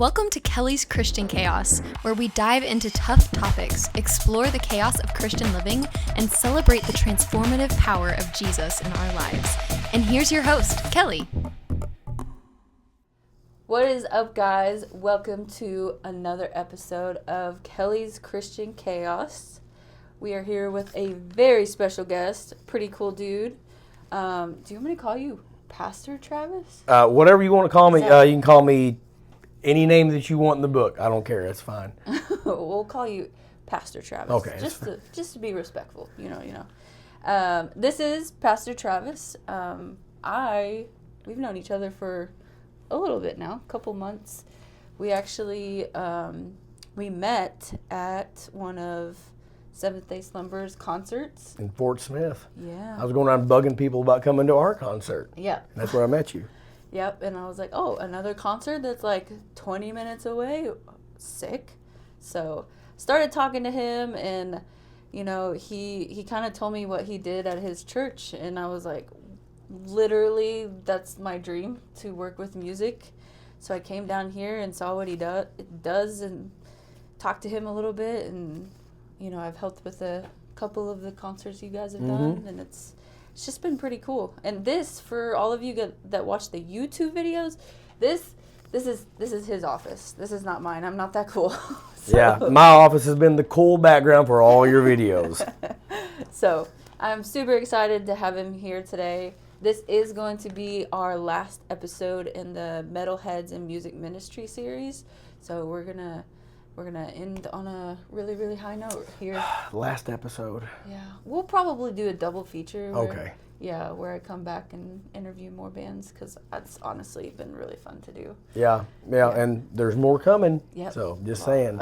Welcome to Kelly's Christian Chaos, where we dive into tough topics, explore the chaos of Christian living, and celebrate the transformative power of Jesus in our lives. And here's your host, Kelly. What is up, guys? Welcome to another episode of Kelly's Christian Chaos. We are here with a very special guest, pretty cool dude. Do you want me to call you Pastor Travis? Whatever you want to call me. You can call me any name that you want in the book. I don't care. That's fine. We'll call you Pastor Travis. Okay. Just to be respectful. You know. This is Pastor Travis. We've known each other for a little bit now, a couple months. We actually we met at one of Seventh Day Slumber's concerts in Fort Smith. Yeah. I was going around bugging people about coming to our concert. Yeah. And that's where I met you. Yep, and I was like, oh, another concert that's like 20 minutes away? Sick. So started talking to him, and, you know, he kind of told me what he did at his church, and I was like, literally, that's my dream, to work with music. So I came down here and saw what he does and talked to him a little bit, and, you know, I've helped with a couple of the concerts you guys have done, and it's just been pretty cool. And this, for all of you that watch the YouTube videos, this is his office. This is not mine. I'm not that cool. So. Yeah, my office has been the cool background for all your videos. So I'm super excited to have him here today. This is going to be our last episode in the Metalheads and Music Ministry series. So we're gonna end on a really, really high note here. Last episode. Yeah. We'll probably do a double feature. Okay. Yeah, where I come back and interview more bands, because that's honestly been really fun to do. Yeah, and there's more coming. Yep. So, just saying.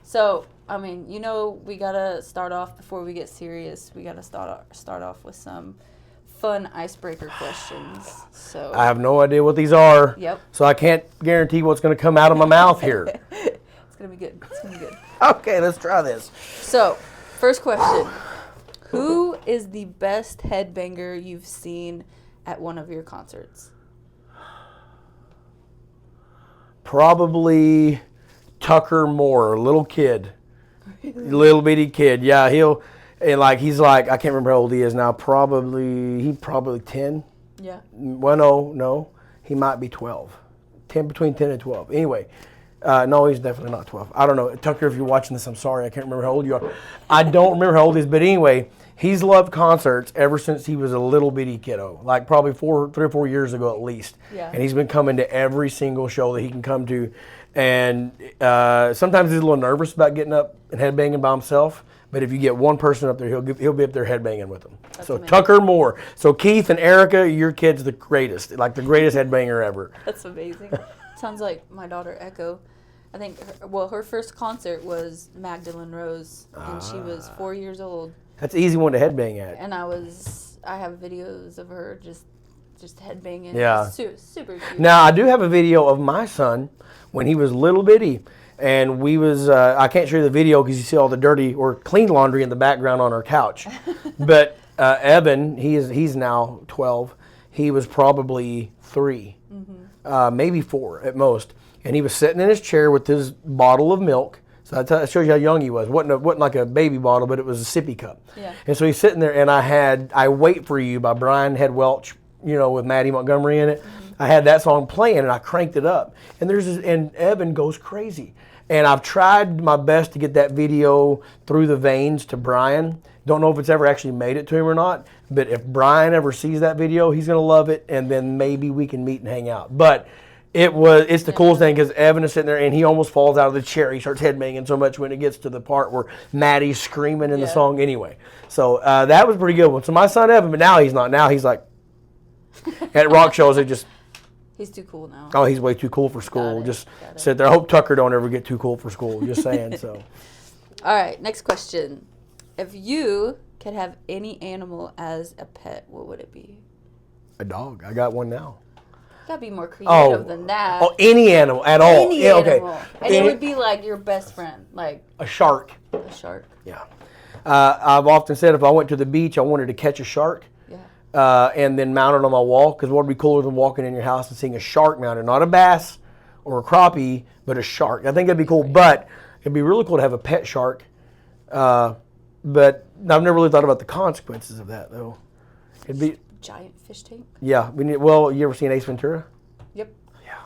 So, I mean, you know, we got to start off, before we get serious, we got to start off with some fun icebreaker questions. So I have no idea what these are. Yep. So I can't guarantee what's going to come out of my mouth here. It's going to be good. It's going to be good. Okay, let's try this. So, first question. Who is the best headbanger you've seen at one of your concerts? Probably Tucker Moore, little kid. Really? Little bitty kid. Yeah, he's like, I can't remember how old he is now. He's probably 10. Yeah. Well, no. He might be 12. Between 10 and 12. Anyway. No, he's definitely not 12. I don't know. Tucker, if you're watching this, I'm sorry. I can't remember how old you are. I don't remember how old he is. But anyway, he's loved concerts ever since he was a little bitty kiddo. Like probably 3 or 4 years ago at least. Yeah. And he's been coming to every single show that he can come to. And sometimes he's a little nervous about getting up and headbanging by himself. But if you get one person up there, he'll be up there headbanging with them. That's so amazing. Tucker Moore. So Keith and Erica, your kid's the greatest. Like the greatest headbanger ever. That's amazing. Sounds like my daughter Echo. I think, her first concert was Magdalene Rose, and she was 4 years old. That's an easy one to headbang at. And I have videos of her just headbanging. Yeah. Super cute. Now, I do have a video of my son when he was little bitty, and we was, I can't show you the video because you see all the dirty or clean laundry in the background on our couch. But Evan, he's now 12. He was probably 3, maybe 4 at most. And he was sitting in his chair with his bottle of milk. So that shows you how young he was. Wasn't like a baby bottle, but it was a sippy cup. Yeah. And so he's sitting there, and I Wait For You by Brian Head Welch, you know, with Maddie Montgomery in it. I had that song playing, and I cranked it up. And and Evan goes crazy. And I've tried my best to get that video through the veins to Brian. Don't know if it's ever actually made it to him or not. But if Brian ever sees that video, he's going to love it, and then maybe we can meet and hang out. But it's the coolest thing, because Evan is sitting there and he almost falls out of the chair. He starts headbanging so much when it gets to the part where Maddie's screaming in the song anyway. So that was a pretty good one. So my son Evan, but now he's not. Now he's like, at rock shows, he's too cool now. Oh, he's way too cool for school. Just sit there. I hope Tucker don't ever get too cool for school. Just saying. So. All right, next question. If you could have any animal as a pet, what would it be? A dog. I got one now. You gotta be more creative than that. Oh, any animal at all. Any animal. And it would be like your best friend, like a shark. A shark. Yeah. I've often said if I went to the beach, I wanted to catch a shark. Yeah. And then mount it on my wall, because what would be cooler than walking in your house and seeing a shark mounted, not a bass or a crappie, but a shark. I think that'd be cool. But it'd be really cool to have a pet shark. But I've never really thought about the consequences of that, though. It'd be giant fish tank. Yeah. Well, you ever seen Ace Ventura? Yep. Yeah.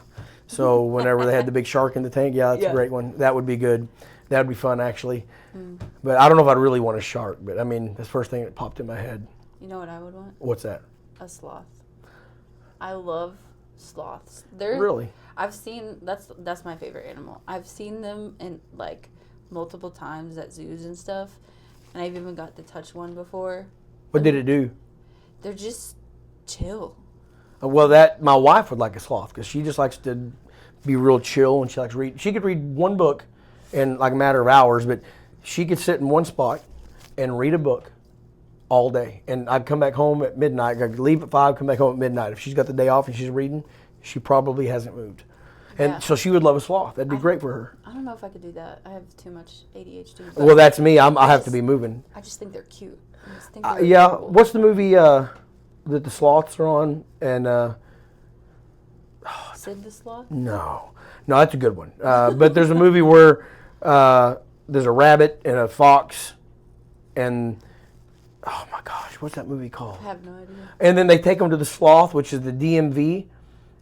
So whenever they had the big shark in the tank, that's a great one. That would be good. That would be fun, actually. But I don't know if I'd really want a shark. But I mean, that's the first thing that popped in my head. You know what I would want? What's that? A sloth. I love sloths. Really? I've seen that's my favorite animal. I've seen them in like multiple times at zoos and stuff, and I've even got to touch one before. What did it do? They're just chill. Well, my wife would like a sloth because she just likes to be real chill and she likes to read. She could read one book in like a matter of hours, but she could sit in one spot and read a book all day. And I'd come back home at midnight. I'd leave at 5, come back home at midnight. If she's got the day off and she's reading, she probably hasn't moved. And so she would love a sloth. That'd be great for her. I don't know if I could do that. I have too much ADHD. Well, that's me. I have to be moving. I just think they're cute. Yeah. Adorable. What's the movie that the sloths are on? And Sid the Sloth? No, that's a good one. But there's a movie where there's a rabbit and a fox, and oh my gosh, what's that movie called? I have no idea. And then they take them to the sloth, which is the DMV.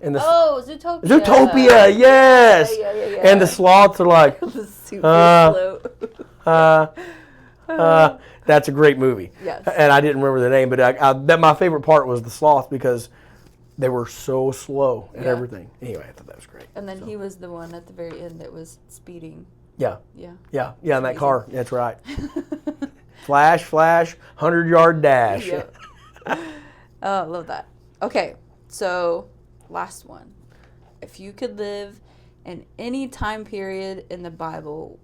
And Zootopia. Zootopia, yes. Yeah. And the sloths are like, the super slow. That's a great movie. Yes. And I didn't remember the name, but my favorite part was the sloth because they were so slow and everything. Anyway, I thought that was great. And then he was the one at the very end that was speeding. Yeah. Yeah. In that car. That's right. Flash, 100-yard dash. Yep. Oh, I love that. Okay, so last one. If you could live in any time period in the Bible,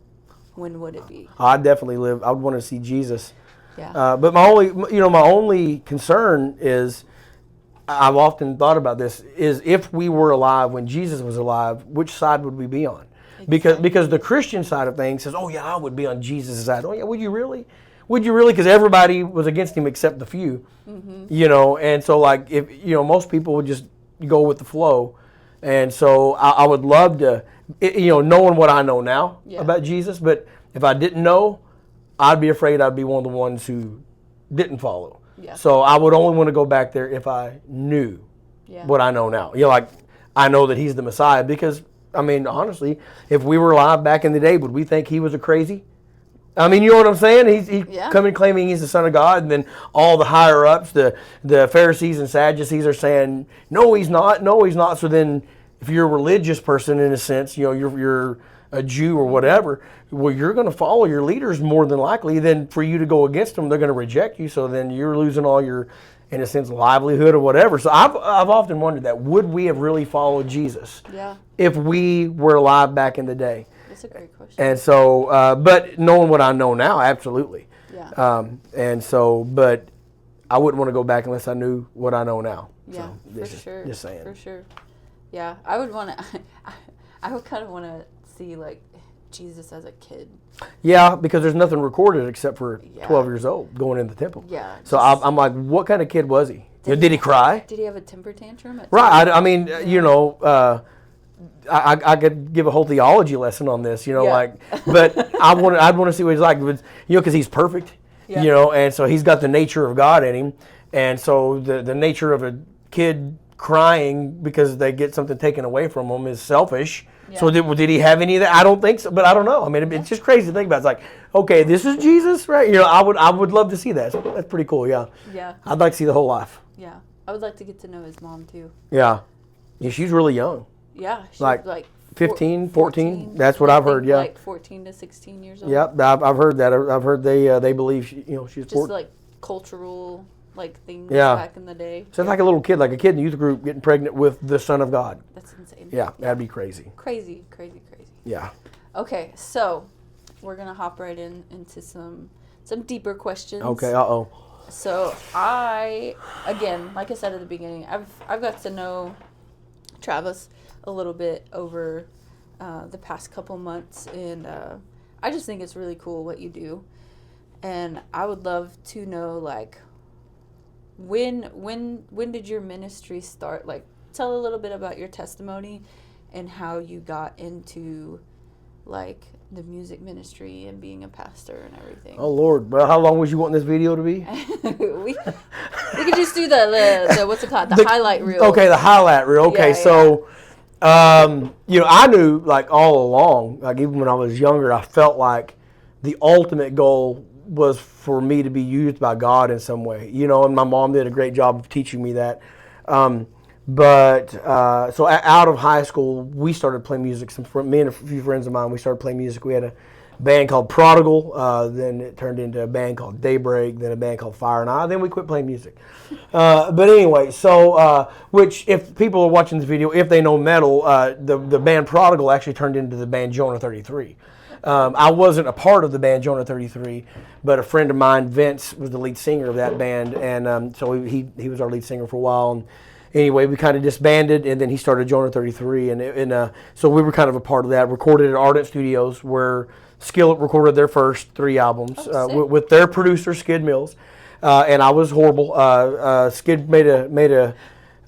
when would it be? I'd definitely live. I would want to see Jesus. Yeah. But my only concern is, I've often thought about this, is if we were alive when Jesus was alive, which side would we be on? Exactly. Because the Christian side of things says, oh yeah, I would be on Jesus' side. Oh yeah, would you really? Would you really? Because everybody was against him except the few. And so like if most people would just go with the flow, and so I would love to, knowing what I know now about Jesus. But if I didn't know, I'd be afraid I'd be one of the ones who didn't follow. Yeah. So I would only want to go back there if I knew what I know now. Like I know that he's the Messiah because, I mean, honestly, if we were alive back in the day, would we think he was a crazy? I mean, you know what I'm saying? He's coming claiming he's the Son of God, and then all the higher ups, the Pharisees and Sadducees are saying, no, he's not. So then if you're a religious person in a sense, you're a Jew or whatever, well, you're going to follow your leaders more than likely. Then for you to go against them, they're going to reject you. So then you're losing all your, in a sense, livelihood or whatever. So I've often wondered that. Would we have really followed Jesus if we were alive back in the day? That's a great question. And so, but knowing what I know now, absolutely. Yeah. And so, but I wouldn't want to go back unless I knew what I know now. Yeah, so, for sure. Just saying. For sure. Yeah, I would want to. I would kind of want to see like Jesus as a kid. Yeah, because there's nothing recorded except for 12 years old going in the temple. Yeah. So I'm like, what kind of kid was he? Did he cry? Did he have a temper tantrum? Right. I mean, I could give a whole theology lesson on this, but I'd want to see what he's like, because he's perfect, and so he's got the nature of God in him, and so the nature of a kid crying because they get something taken away from them is selfish. Yeah. So did he have any of that? I don't think so, but I don't know. I mean, it's just crazy to think about. It's like, okay, this is Jesus, right? I would love to see that. So that's pretty cool. Yeah. Yeah. I'd like to see the whole life. Yeah, I would like to get to know his mom too. Yeah, she's really young. Yeah, she's like 15, 14. That's what I've heard. Yeah, like 14 to 16 years old. Yep, I've heard that. I've heard they believe she's just 14. like cultural things back in the day. So it's like a little kid, like a kid in the youth group getting pregnant with the Son of God. That's insane. Yeah, that'd be crazy. Crazy. Yeah. Okay, so we're gonna hop right into some deeper questions. Okay. So again, like I said at the beginning, I've got to know Travis a little bit over the past couple months, and I just think it's really cool what you do, and I would love to know like when did your ministry start? Like, tell a little bit about your testimony, and how you got into like the music ministry and being a pastor and everything. Oh Lord, well, how long was you wanting this video to be? we could just do the what's it called, the highlight reel. Okay, the highlight reel. Okay, so I knew like all along, like even when I was younger, I felt like the ultimate goal was for me to be used by God in some way. And my mom did a great job of teaching me that. So out of high school, we started playing music. Me and a few friends of mine, we started playing music. We had a band called Prodigal. Then it turned into a band called Daybreak. Then a band called Fire and I. Then we quit playing music. But anyway, which if people are watching this video, if they know metal, the band Prodigal actually turned into the band Jonah 33. I wasn't a part of the band Jonah 33, but a friend of mine, Vince, was the lead singer of that band, and so he was our lead singer for a while. And anyway, we kind of disbanded, and then he started Jonah 33, and so we were kind of a part of that. Recorded at Ardent Studios, where Skillet recorded their first 3 albums with their producer Skid Mills, and I was horrible. Skid made it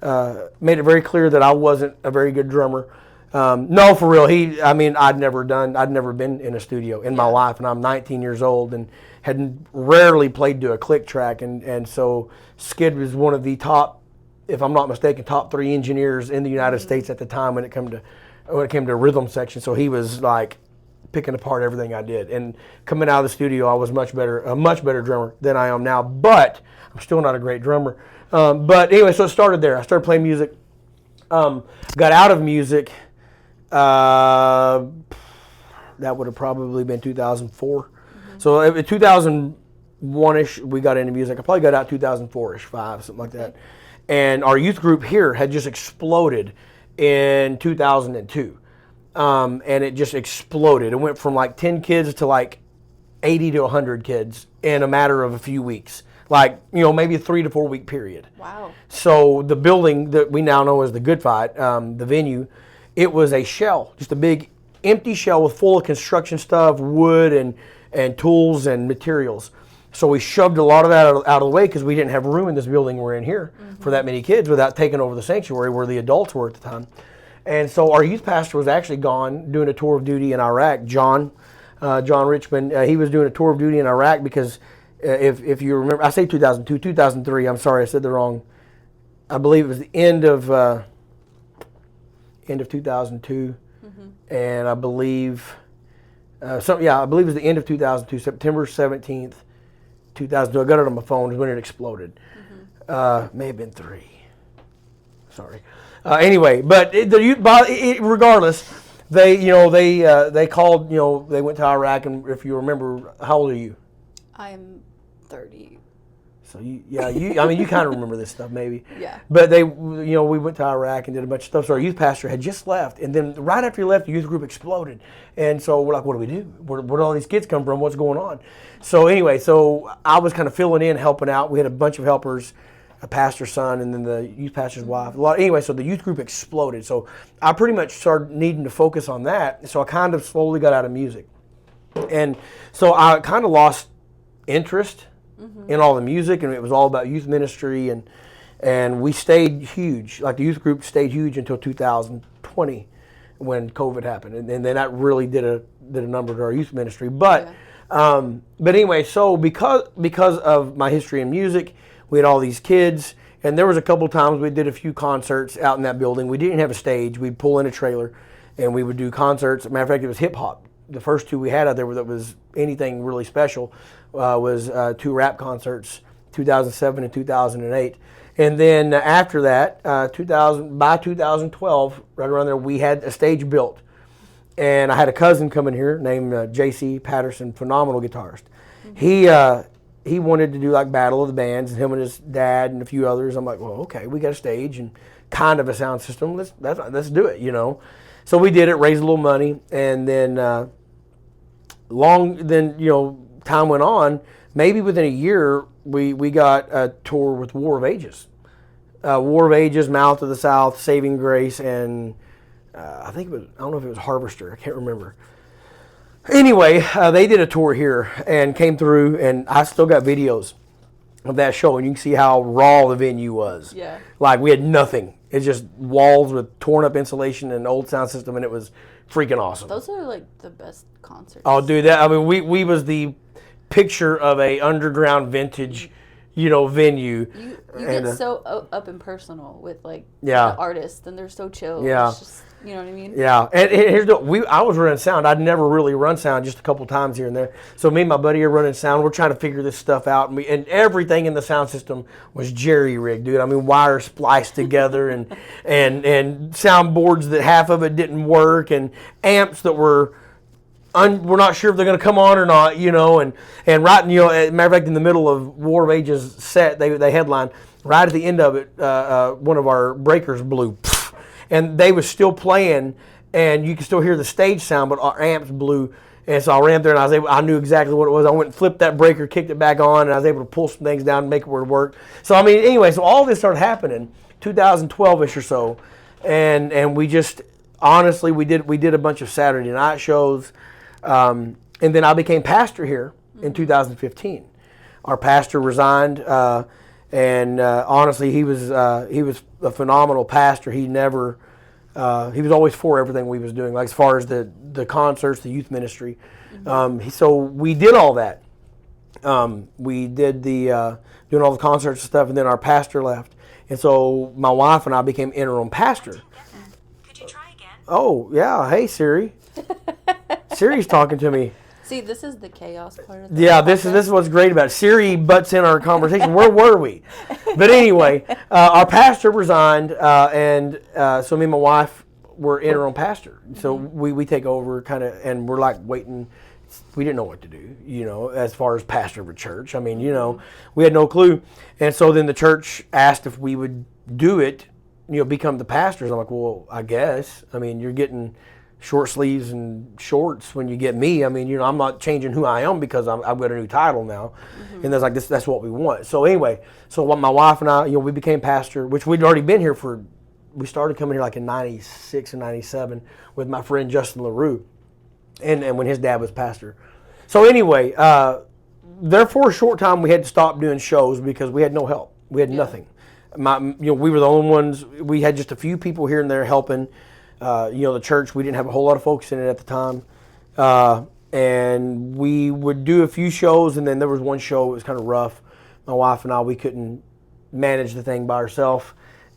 very clear that I wasn't a very good drummer. No, for real. I'd never been in a studio in my life, and I'm 19 years old and had rarely played to a click track, and so Skid was one of the top, if I'm not mistaken, top 3 engineers in the United States at the time when it came to rhythm section. So he was like picking apart everything I did, and coming out of the studio, I was a much better drummer than I am now. But I'm still not a great drummer. But anyway, so it started there. I started playing music. Got out of music. That would have probably been 2004. So in 2001-ish, we got into music. I probably got out 2004-ish, 5, something like that. And our youth group here had just exploded in 2002. And it just exploded. It went from like 10 kids to like 80 to 100 kids in a matter of a few weeks. Like, maybe a 3 to 4 week period. Wow. So the building that we now know as the Good Fight, the venue, it was a shell, just a big empty shell full of construction stuff, wood and tools and materials. So we shoved a lot of that out of the way because we didn't have room in this building we're in here for that many kids without taking over the sanctuary where the adults were at the time. And so our youth pastor was actually gone doing a tour of duty in Iraq. John Richmond, he was doing a tour of duty in Iraq because if you remember, I say 2002, 2003, I'm sorry, I said the wrong. I believe it was the end of 2002, and I believe I believe it was the end of 2002, September 17th, 2002. I got it on my phone when it exploded. May have been 3. Sorry. Anyway, but regardless, they called. They went to Iraq, and if you remember, how old are you? I'm 30. So you kind of remember this stuff maybe. Yeah. But we went to Iraq and did a bunch of stuff. So our youth pastor had just left, and then right after he left, the youth group exploded. And so we're like, what do we do? Where do all these kids come from? What's going on? So anyway, so I was kind of filling in, helping out. We had a bunch of helpers, a pastor's son, and then the youth pastor's wife. Anyway, so the youth group exploded. So I pretty much started needing to focus on that. So I kind of slowly got out of music, and so I kind of lost interest in all the music, and it was all about youth ministry, and we stayed huge. Like the youth group stayed huge until 2020 when COVID happened, and then that really did a number to our youth ministry. But anyway, so because of my history in music, we had all these kids, and there was a couple times we did a few concerts out in that building. We didn't have a stage. We'd pull in a trailer, and we would do concerts. As a matter of fact, it was hip hop. The first 2 we had out there that was anything really special was 2 rap concerts, 2007 and 2008. And then after that, by 2012, right around there, we had a stage built. And I had a cousin coming here named J.C. Patterson, phenomenal guitarist. He wanted to do like Battle of the Bands, and him and his dad and a few others. I'm like, well, okay, we got a stage and kind of a sound system. Let's do it, So we did it, raised a little money, and then time went on. Maybe within a year, we got a tour with War of Ages. War of Ages, Mouth of the South, Saving Grace, and I don't know if it was Harvester. I can't remember. Anyway, they did a tour here and came through, and I still got videos of that show, and you can see how raw the venue was. Yeah. Like, we had nothing. It's just walls with torn up insulation and old sound system, and it was freaking awesome. Those are like the best concerts. Oh, dude, that, I mean, we was the picture of a underground vintage, venue. You get so up and personal with like Yeah. the artists, and they're so chill. Yeah. It's just, you know what I mean? Yeah, and here's I was running sound. I'd never really run sound, just a couple times here and there. So me and my buddy are running sound. We're trying to figure this stuff out, and everything in the sound system was jerry rigged, dude. I mean, wires spliced together, and soundboards that half of it didn't work, and amps that we're not sure if they're going to come on or not, and right, as a matter of fact, in the middle of War of Ages set, they headlined, right at the end of it, one of our breakers blew, and they was still playing, and you could still hear the stage sound, but our amps blew, and so I ran there, and I knew exactly what it was. I went and flipped that breaker, kicked it back on, and I was able to pull some things down and make it work. So, I mean, anyway, so all this started happening 2012-ish or so, and we just, honestly, we did a bunch of Saturday night shows. And then I became pastor here in 2015. Our pastor resigned, and honestly, he was a phenomenal pastor. He was always for everything we was doing, like as far as the concerts, the youth ministry. So we did all that. We did the doing all the concerts and stuff, and then our pastor left, and so my wife and I became interim pastor. Could you try again? Oh yeah, hey Siri. Siri's talking to me. See, this is the chaos part of the Yeah, this is what's great about it. Siri butts in our conversation. Where were we? But anyway, our pastor resigned, and so me and my wife were interim pastor. So we take over kind of, and we're like waiting. We didn't know what to do, as far as pastor of a church. I mean, we had no clue. And so then the church asked if we would do it, become the pastors. I'm like, well, I guess. I mean, you're getting short sleeves and shorts when you get me. I mean, I'm not changing who I am because I've got a new title now. And that's like that's what we want. So anyway, what my wife and I, we became pastor, which we'd already been here we started coming here like in 96 and 97 with my friend Justin LaRue, and when his dad was pastor. So anyway, there for a short time we had to stop doing shows because we had no help. We had nothing. We were the only ones. We had just a few people here and there helping. The church, we didn't have a whole lot of folks in it at the time. And we would do a few shows, and then there was one show that was kind of rough. My wife and I, we couldn't manage the thing by ourselves.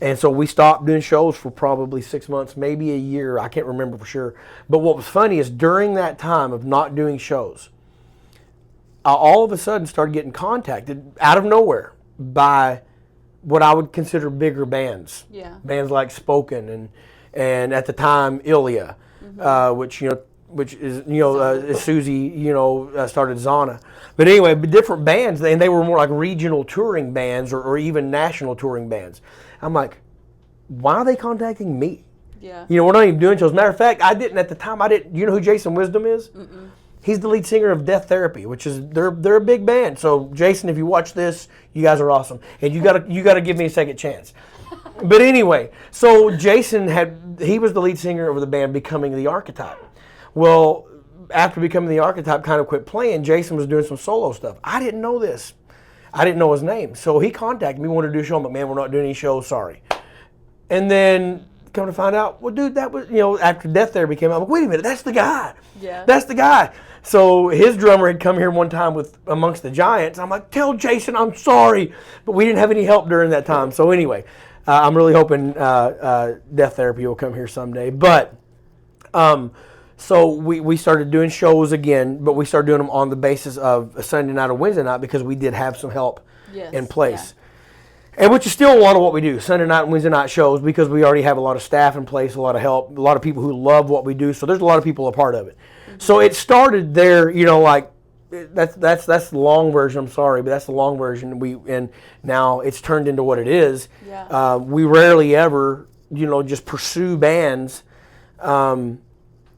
And so we stopped doing shows for probably 6 months, maybe a year. I can't remember for sure. But what was funny is during that time of not doing shows, I all of a sudden started getting contacted out of nowhere by what I would consider bigger bands. Yeah. Bands like Spoken and at the time Ilya, which is Susie, started Zana. But anyway, different bands, and they were more like regional touring bands or even national touring bands. I'm like, why are they contacting me? Yeah. We're not even doing shows. Matter of fact, at the time, you know who Jason Wisdom is? Mm-mm. He's the lead singer of Death Therapy, which is they're a big band. So Jason, if you watch this, you guys are awesome, and you gotta give me a second chance. But anyway, so Jason he was the lead singer of the band Becoming the Archetype. Well, after Becoming the Archetype kind of quit playing, Jason was doing some solo stuff. I didn't know this. I didn't know his name. So he contacted me, wanted to do a show. I'm like, man, we're not doing any shows, sorry. And then come to find out, well, dude, that was, after Death Therapy came out, I'm like, wait a minute, that's the guy. Yeah. That's the guy. So his drummer had come here one time with Amongst the Giants. I'm like, tell Jason I'm sorry. But we didn't have any help during that time. So anyway, I'm really hoping Death Therapy will come here someday. But so we started doing shows again, but we started doing them on the basis of a Sunday night or Wednesday night because we did have some help in place. Yeah. And which is still a lot of what we do, Sunday night and Wednesday night shows, because we already have a lot of staff in place, a lot of help, a lot of people who love what we do. So there's a lot of people a part of it. Mm-hmm. So it started there, that's the long version. I'm sorry, but that's the long version. And now it's turned into what it is. Yeah. We rarely ever, just pursue bands. It was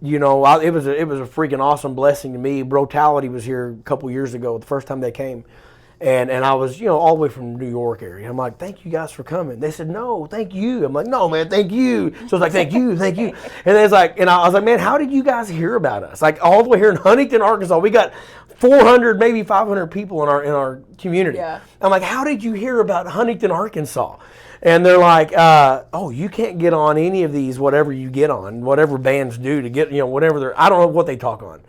a freaking awesome blessing to me. Brutality was here a couple years ago, the first time they came, And I was, all the way from New York area. I'm like, thank you guys for coming. They said, no, thank you. I'm like, no, man, thank you. So it's like, thank you, thank you. And it's like, and I was like, man, how did you guys hear about us? Like all the way here in Huntington, Arkansas, we got 400, maybe 500 people in our community. Yeah. I'm like, how did you hear about Huntington, Arkansas? And they're like, oh, you can't get on any of these, whatever you get on, whatever bands do to get, whatever they're, I don't know what they talk on.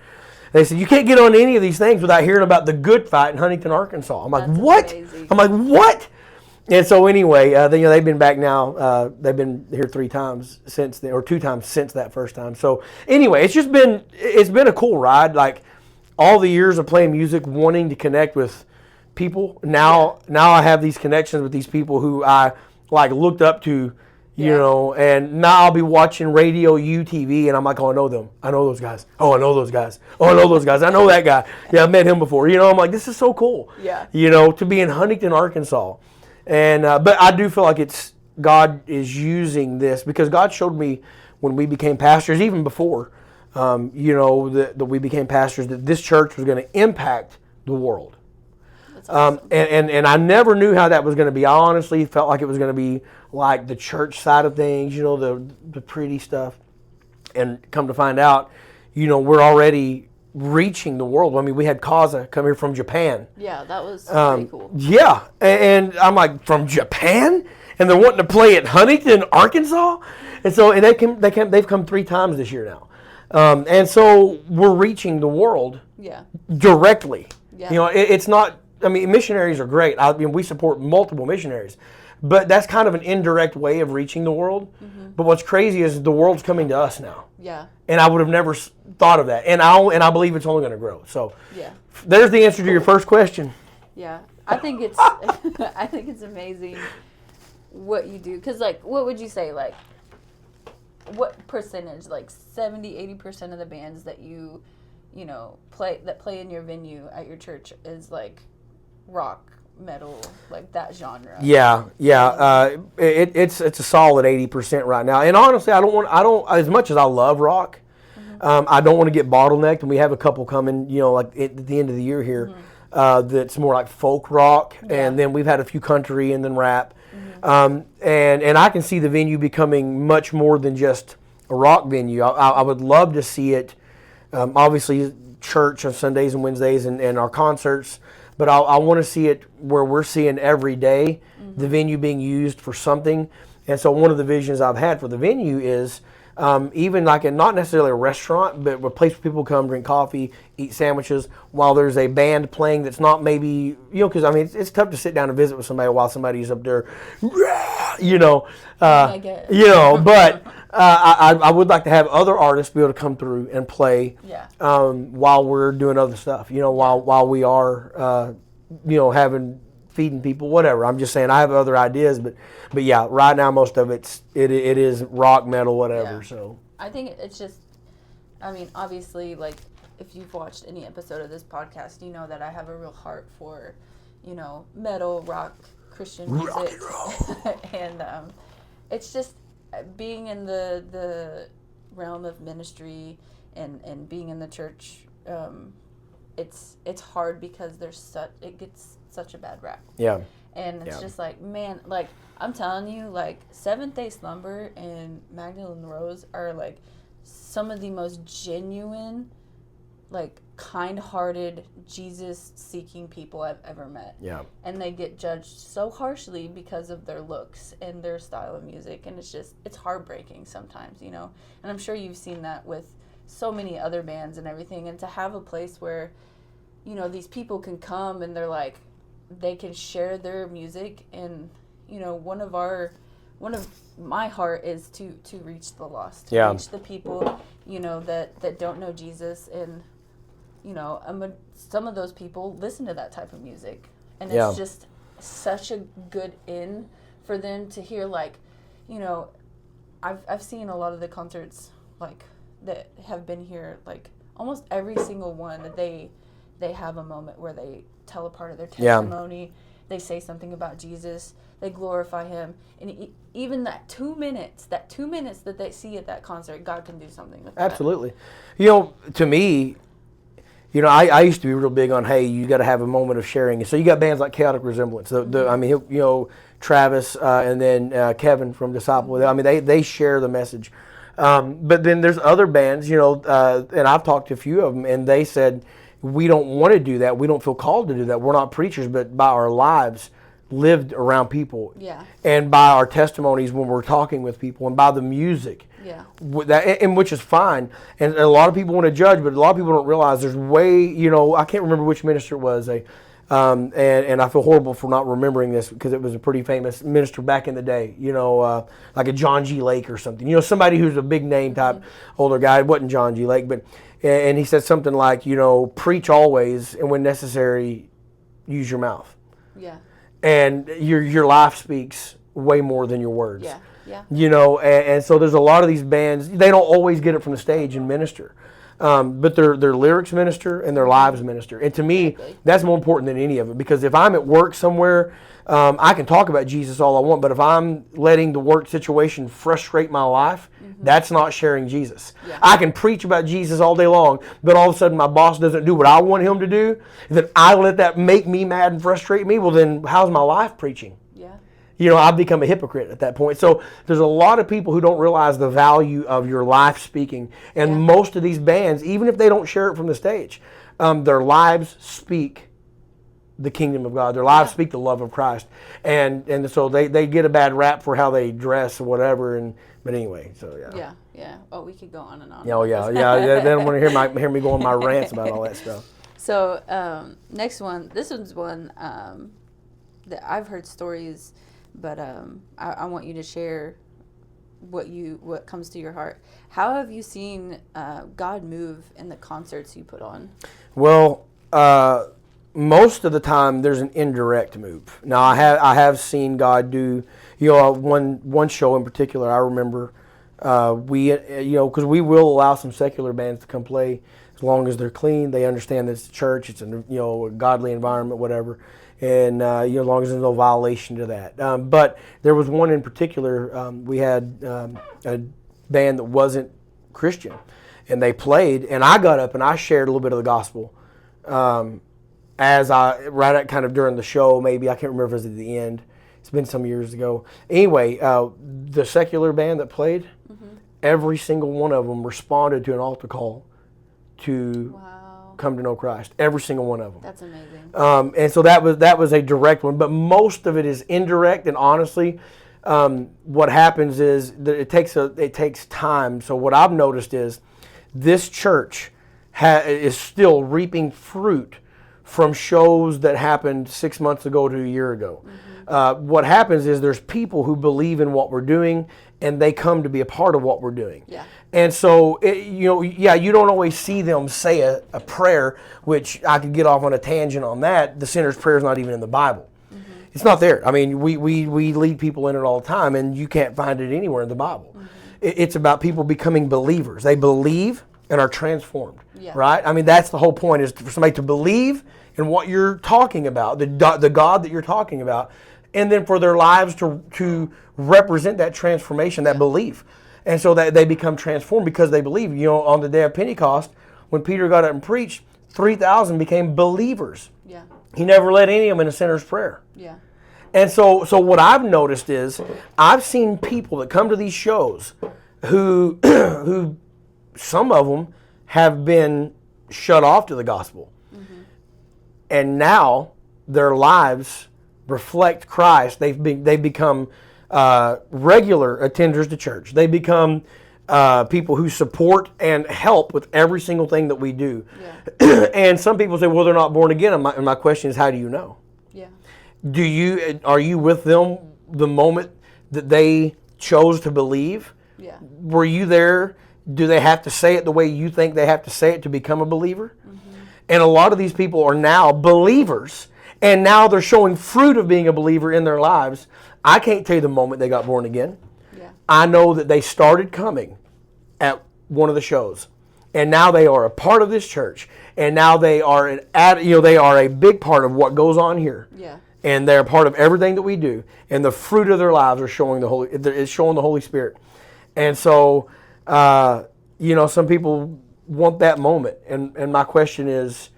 They said, you can't get on any of these things without hearing about the good fight in Huntington, Arkansas. I'm like, That's what? amazing. I'm like, what? And so anyway, they've been back now. They've been here 3 times since, or 2 times since that first time. So anyway, it's been a cool ride. Like all the years of playing music, wanting to connect with people. Now I have these connections with these people who I like looked up to. And now I'll be watching radio UTV, and I'm like, oh, I know them. I know those guys. Oh, I know those guys. Oh, I know those guys. I know that guy. Yeah, I've met him before. I'm like, this is so cool. Yeah. To be in Huntington, Arkansas. And but I do feel like it's God is using this because God showed me when we became pastors, even before, that we became pastors, that this church was going to impact the world. That's awesome. And I never knew how that was going to be. I honestly felt like it was going to be like the church side of things, the pretty stuff. And come to find out, we're already reaching the world. I mean, we had Kaza come here from Japan. Yeah, that was pretty cool. Yeah, and I'm like, from Japan? And they're wanting to play at Huntington, Arkansas? And so they've come 3 times this year now. And so we're reaching the world directly. Yeah. It's not, missionaries are great. We support multiple missionaries. But that's kind of an indirect way of reaching the world. Mm-hmm. But what's crazy is the world's coming to us now. Yeah. And I would have never thought of that. And I believe it's only going to grow. So there's the answer to your first question. Yeah. I think it's amazing what you do. Because, what would you say, what percentage, 70, 80% of the bands that you play in your venue at your church is, rock, metal, that genre? Yeah. It's a solid 80% right now. And honestly, I don't as much as I love rock, I don't want to get bottlenecked. And we have a couple coming, at the end of the year here, that's more like folk rock. Yeah. And then we've had a few country and then rap. Mm-hmm. And I can see the venue becoming much more than just a rock venue. I would love to see it, obviously church on Sundays and Wednesdays and our concerts. But I want to see it where we're seeing every day the venue being used for something. And so one of the visions I've had for the venue is even not necessarily a restaurant, but a place where people come, drink coffee, eat sandwiches, while there's a band playing that's not maybe, because it's tough to sit down and visit with somebody while somebody's up there, but I would like to have other artists be able to come through and play while we're doing other stuff, while we are, feeding people, whatever. I'm just saying I have other ideas, but yeah, right now most of it is rock, metal, whatever. Yeah. So I think it's just, obviously, if you've watched any episode of this podcast, you know that I have a real heart for, metal, rock, Christian music. Rock and roll. And it's just being in the realm of ministry and being in the church. It's hard because it gets such a bad rap. Yeah. And it's just man, I'm telling you, Seventh-Day Slumber and Magdalene Rose are some of the most genuine, kind-hearted, Jesus-seeking people I've ever met. Yeah. And they get judged so harshly because of their looks and their style of music, and it's heartbreaking sometimes, And I'm sure you've seen that with so many other bands and everything, and to have a place where, these people can come and they're they can share their music, and one of my heart is to reach the lost, to reach the people that don't know Jesus, and some of those people listen to that type of music, and it's just such a good in for them to hear. I've seen a lot of the concerts that have been here, almost every single one that they have a moment where they tell a part of their testimony. They say something about Jesus. They glorify him. And even that 2 minutes that they see at that concert, God can do something with that. Absolutely. To me, You know, I used to be real big on, hey, you got to have a moment of sharing. So you got bands like Chaotic Resemblance. I mean, you know, Travis and then Kevin from Disciple. I mean, they share the message. But then there's other bands, you know, and I've talked to a few of them, and they said, we don't want to do that. We don't feel called to do that. We're not preachers, but by our lives, lived around people. Yeah. And by our testimonies when we're talking with people, and by the music. Yeah. And which is fine. And a lot of people want to judge, but a lot of people don't realize there's way, you know, I can't remember which minister it was. And I feel horrible for not remembering this because it was a pretty famous minister back in the day, you know, like a John G. Lake or something. You know, somebody who's a big name type older guy. It wasn't John G. Lake, but and he said something like, you know, preach always, and when necessary, use your mouth. Yeah. And your life speaks way more than your words. Yeah. Yeah. You know, and so there's a lot of these bands, they don't always get it from the stage and minister. But their lyrics minister and their lives minister. And to me, that's more important than any of it. Because if I'm at work somewhere, I can talk about Jesus all I want, but if I'm letting the work situation frustrate my life, that's not sharing Jesus. Yeah. I can preach about Jesus all day long, but all of a sudden my boss doesn't do what I want him to do, then I let that make me mad and frustrate me. Well, then how's my life preaching? You know, I've become a hypocrite at that point. So there's a lot of people who don't realize the value of your life speaking. And most of these bands, even if they don't share it from the stage, their lives speak the kingdom of God. Their lives speak the love of Christ. And so they get a bad rap for how they dress or whatever. But anyway, so yeah. Yeah. Oh, we could go on and on. Oh, yeah. They don't want to hear me go on my rants about all that stuff. So next one, this one's one that I've heard stories, but I want you to share what comes to your heart. How have you seen God move in the concerts you put on? Well, most of the time there's an indirect move. Now I have seen God do, you know, one show in particular. I remember because we will allow some secular bands to come play as long as they're clean. They understand that it's a church, it's a godly environment, whatever. And as long as there's no violation to that. But there was one in particular. We had a band that wasn't Christian, and they played, and I got up and I shared a little bit of the gospel right at kind of during the show. Maybe I can't remember if it was at the end. It's been some years ago. Anyway, the secular band that played, every single one of them responded to an altar call to come to know Christ. Every single one of them. That's amazing. And so that was a direct one, but most of it is indirect. And honestly, what happens is that it takes time. So what I've noticed is this church is still reaping fruit from shows that happened 6 months ago to a year ago. What happens is there's people who believe in what we're doing, and they come to be a part of what we're doing. Yeah. And so, you don't always see them say a prayer, which I could get off on a tangent on that. The sinner's prayer is not even in the Bible. It's not there. I mean, we lead people in it all the time, and you can't find it anywhere in the Bible. It's about people becoming believers. They believe and are transformed, right? I mean, that's the whole point, is for somebody to believe in what you're talking about, the God that you're talking about, and then for their lives to represent that transformation, that belief. And so that they become transformed because they believe. You know, on the day of Pentecost, when Peter got up and preached, 3,000 became believers. Yeah. He never led any of them in a sinner's prayer. Yeah. And so what I've noticed is I've seen people that come to these shows who some of them have been shut off to the gospel. And now their lives reflect Christ. They've become regular attenders to church. They become people who support and help with every single thing that we do. Yeah. And some people say, well, they're not born again. And my question is, how do you know? Yeah. Are you with them the moment that they chose to believe? Yeah. Were you there? Do they have to say it the way you think they have to say it to become a believer? And a lot of these people are now believers, and now they're showing fruit of being a believer in their lives. I can't tell you the moment they got born again. Yeah. I know that they started coming at one of the shows, and now they are a part of this church, and now they are they are a big part of what goes on here. Yeah. And they're a part of everything that we do, and the fruit of their lives are showing the Holy Spirit. And so, some people want that moment. And my question is,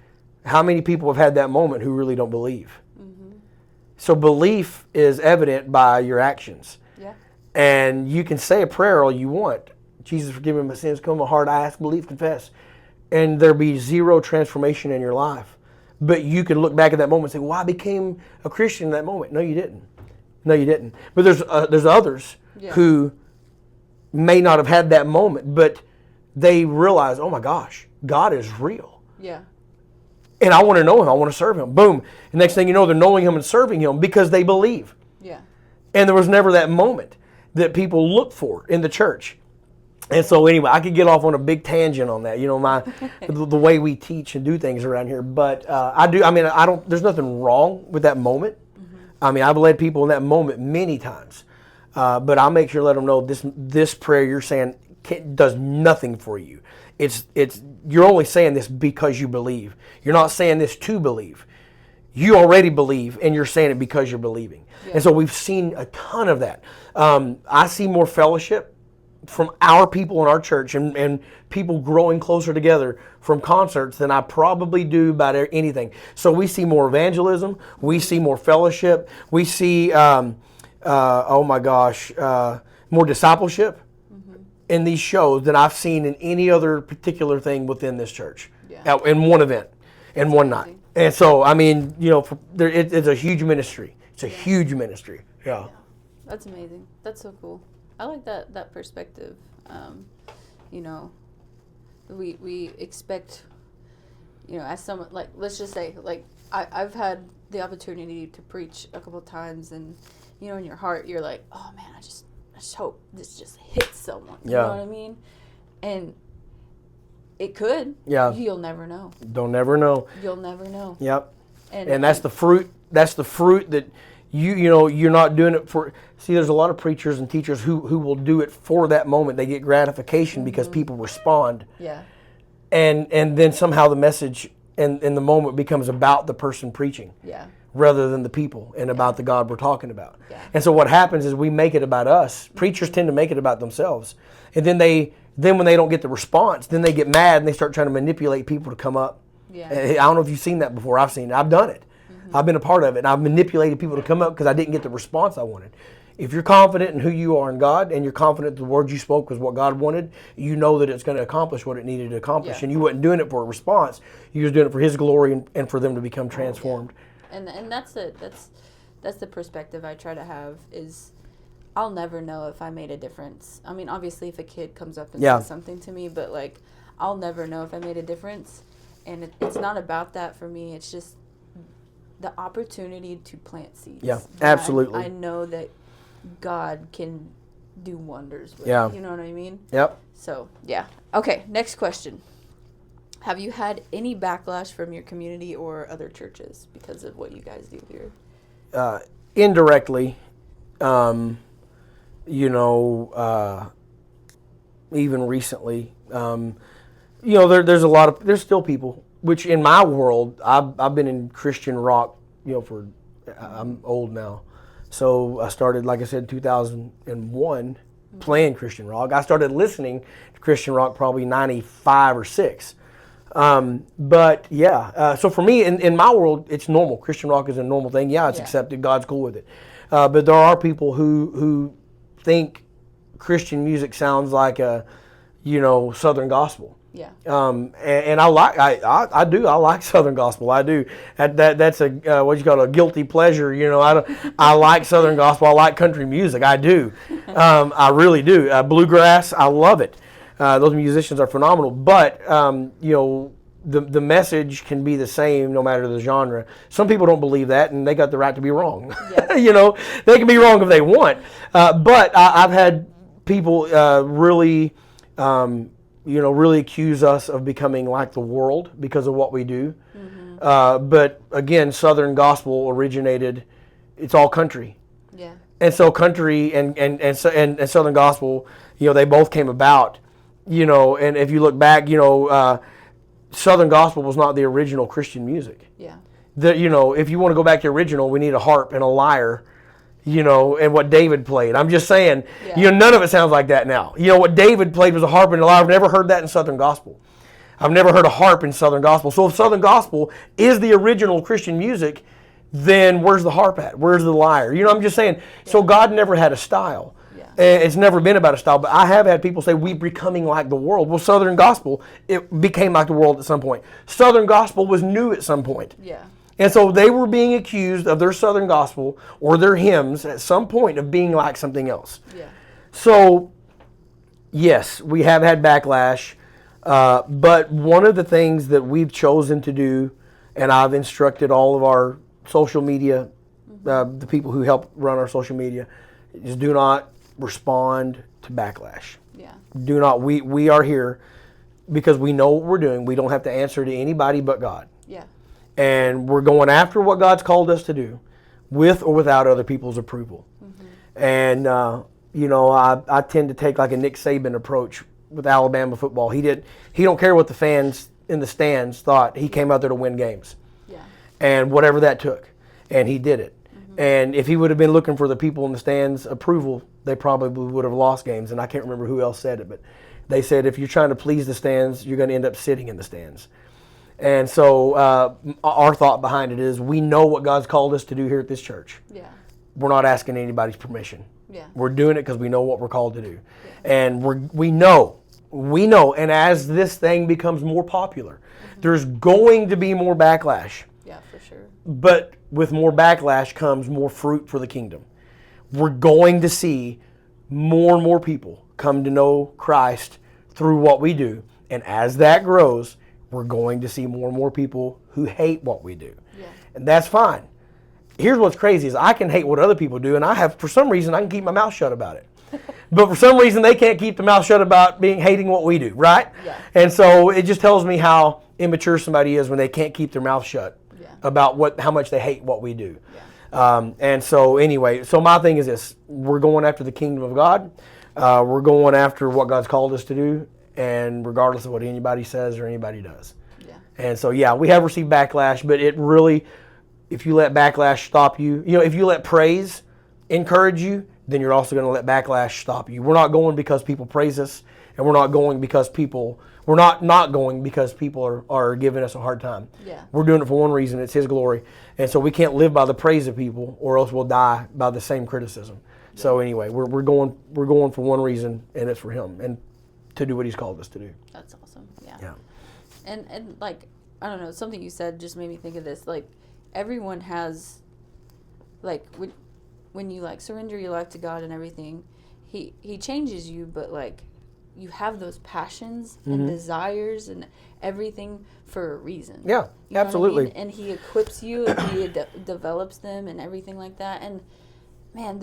how many people have had that moment who really don't believe? Mm-hmm. So belief is evident by your actions. Yeah. And you can say a prayer all you want. Jesus, forgive me my sins, come my heart, I ask, believe, confess. And there be zero transformation in your life. But you can look back at that moment and say, well, I became a Christian in that moment. No, you didn't. No, you didn't. But there's others who may not have had that moment, but they realize, oh my gosh, God is real. Yeah. And I want to know him. I want to serve him. Boom. The next thing you know, they're knowing him and serving him because they believe. Yeah. And there was never that moment that people look for in the church. And so anyway, I could get off on a big tangent on that, the way we teach and do things around here. But there's nothing wrong with that moment. Mm-hmm. I mean, I've led people in that moment many times. But I'll make sure to let them know this prayer you're saying does nothing for you. You're only saying this because you believe. You're not saying this to believe. You already believe, and you're saying it because you're believing. Yeah. And so we've seen a ton of that. I see more fellowship from our people in our church and people growing closer together from concerts than I probably do about anything. So we see more evangelism. We see more fellowship. We see, more discipleship in these shows than I've seen in any other particular thing within this church. Yeah. In one event, in one night. And so, I mean, it's a huge ministry. It's a huge ministry. Yeah. That's amazing. That's so cool. I like that perspective. We expect, as someone, like, let's just say, like, I've had the opportunity to preach a couple of times, and, in your heart, you're like, oh, man, I just hope this just hits someone. You know what I mean? And it could. Yeah. You'll never know. Don't never know. You'll never know. Yep. And that's the fruit. That's the fruit that you're not doing it for. See, there's a lot of preachers and teachers who will do it for that moment. They get gratification because people respond. Yeah. And then somehow the message and the moment becomes about the person preaching. Yeah. Rather than the people and about the God we're talking about. Yeah. And so what happens is we make it about us. Preachers tend to make it about themselves. And then when they don't get the response, then they get mad and they start trying to manipulate people to come up. Yeah. I don't know if you've seen that before. I've seen it. I've done it. Mm-hmm. I've been a part of it. And I've manipulated people to come up because I didn't get the response I wanted. If you're confident in who you are in God and you're confident the words you spoke was what God wanted, you know that it's going to accomplish what it needed to accomplish. Yeah. And you weren't doing it for a response. You were doing it for His glory and for them to become transformed. Yeah. And that's the perspective I try to have is I'll never know if I made a difference. I mean, obviously, if a kid comes up and says something to me, but, like, I'll never know if I made a difference. And it's not about that for me. It's just the opportunity to plant seeds. Yeah, absolutely. I know that God can do wonders with it. You know what I mean? Yep. So, yeah. Okay, next question. Have you had any backlash from your community or other churches because of what you guys do here? Indirectly, even recently, there's still people, which in my world, I've been in Christian rock, I'm old now. So I started, like I said, 2001 playing Christian rock. I started listening to Christian rock probably 95 or 6. So for me, in my world, it's normal. Christian rock is a normal thing. Yeah, it's accepted. God's cool with it. But there are people who think Christian music sounds like a, Southern gospel. Yeah. And I like Southern gospel. I do. That's a guilty pleasure. I like Southern gospel. I like country music. I do. I really do. Bluegrass. I love it. Those musicians are phenomenal, but the message can be the same no matter the genre. Some people don't believe that, and they got the right to be wrong. Yeah. They can be wrong if they want. But I've had people really accuse us of becoming like the world because of what we do. Mm-hmm. But again, Southern gospel originated. It's all country. Yeah. And so country and Southern gospel, they both came about. And if you look back, Southern gospel was not the original Christian music. Yeah. If you want to go back to the original, we need a harp and a lyre, and what David played. I'm just saying, none of it sounds like that now. What David played was a harp and a lyre. I've never heard that in Southern gospel. I've never heard a harp in Southern Gospel. So if Southern Gospel is the original Christian music, then where's the harp at? Where's the lyre? You know, I'm just saying. Yeah. So God never had a style. Yeah. It's never been about a style. But I have had people say, we're becoming like the world. Well, Southern Gospel, it became like the world at some point. Southern Gospel was new at some point. Yeah. And so they were being accused of their Southern Gospel or their hymns at some point of being like something else. Yeah. So, yes, we have had backlash. But one of the things that we've chosen to do, and I've instructed all of our social media, the people who help run our social media, is do not respond to backlash. Yeah. Do not. We are here because we know what we're doing. We don't have to answer to anybody but God. Yeah. And we're going after what God's called us to do, with or without other people's approval. Mm-hmm. And I tend to take like a Nick Saban approach with Alabama football. He don't care what the fans in the stands thought. He came out there to win games. Yeah. And whatever that took. And he did it. Mm-hmm. And if he would have been looking for the people in the stands' approval, they probably would have lost games. And I can't remember who else said it, but they said if you're trying to please the stands, you're going to end up sitting in the stands. And so our thought behind it is we know what God's called us to do here at this church. Yeah. We're not asking anybody's permission. Yeah. We're doing it because we know what we're called to do. Yeah. And we know, and as this thing becomes more popular, there's going to be more backlash. Yeah, for sure. But with more backlash comes more fruit for the kingdom. We're going to see more and more people come to know Christ through what we do. And as that grows, we're going to see more and more people who hate what we do. Yeah. And that's fine. Here's what's crazy is I can hate what other people do, and for some reason, I can keep my mouth shut about it. But for some reason, they can't keep their mouth shut about hating what we do, right? Yeah. And so it just tells me how immature somebody is when they can't keep their mouth shut about how much they hate what we do. Yeah. And so anyway, so my thing is this. We're going after the kingdom of God. We're going after what God's called us to do, and regardless of what anybody says or anybody does. Yeah. And so, we have received backlash, but it really, if you let backlash stop you, if you let praise encourage you, then you're also going to let backlash stop you. We're not going because people praise us, and we're not going because people are giving us a hard time. Yeah. We're doing it for one reason, it's His glory. And so we can't live by the praise of people, or else we'll die by the same criticism. Yeah. So anyway, we're going for one reason, and it's for Him, and to do what He's called us to do. That's awesome. Yeah. And like, I don't know, something you said just made me think of this. Like, everyone has, like, when you like surrender your life to God and everything, He changes you, but like you have those passions and desires and everything for a reason. Yeah, you know absolutely. what I mean? And He equips you and He develops them and everything like that. And man,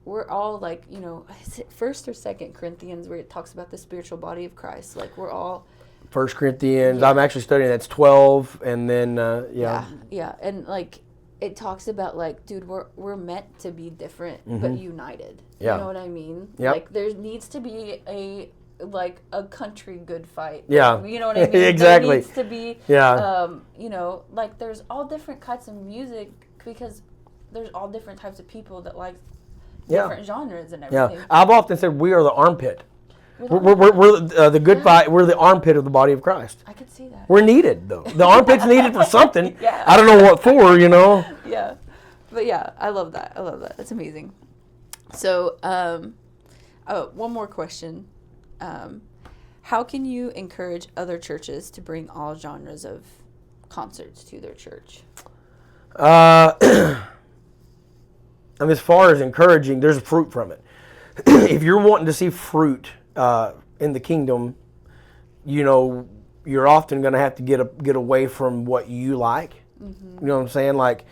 we're all like, is it 1st or 2nd Corinthians where it talks about the spiritual body of Christ? Like, we're all 1 Corinthians. Yeah. I'm actually studying that's 12, and then yeah, and like it talks about like, dude, we're meant to be different but united. Yeah. You know what I mean? Yep. Like, there needs to be a country good fight. Yeah. You know what I mean? Exactly. There needs to be like there's all different kinds of music because there's all different types of people that like different genres and everything. Yeah. I've often said we are the armpit. We're the good fight. We're the armpit of the body of Christ. I could see that. We're needed, though. The armpit's needed for something. Yeah. I don't know what for, Yeah. But yeah, I love that. That's amazing. So, one more question. How can you encourage other churches to bring all genres of concerts to their church? And as far as encouraging, there's fruit from it. If you're wanting to see fruit in the kingdom, you're often going to have to get away from what you like. Mm-hmm. You know what I'm saying? Like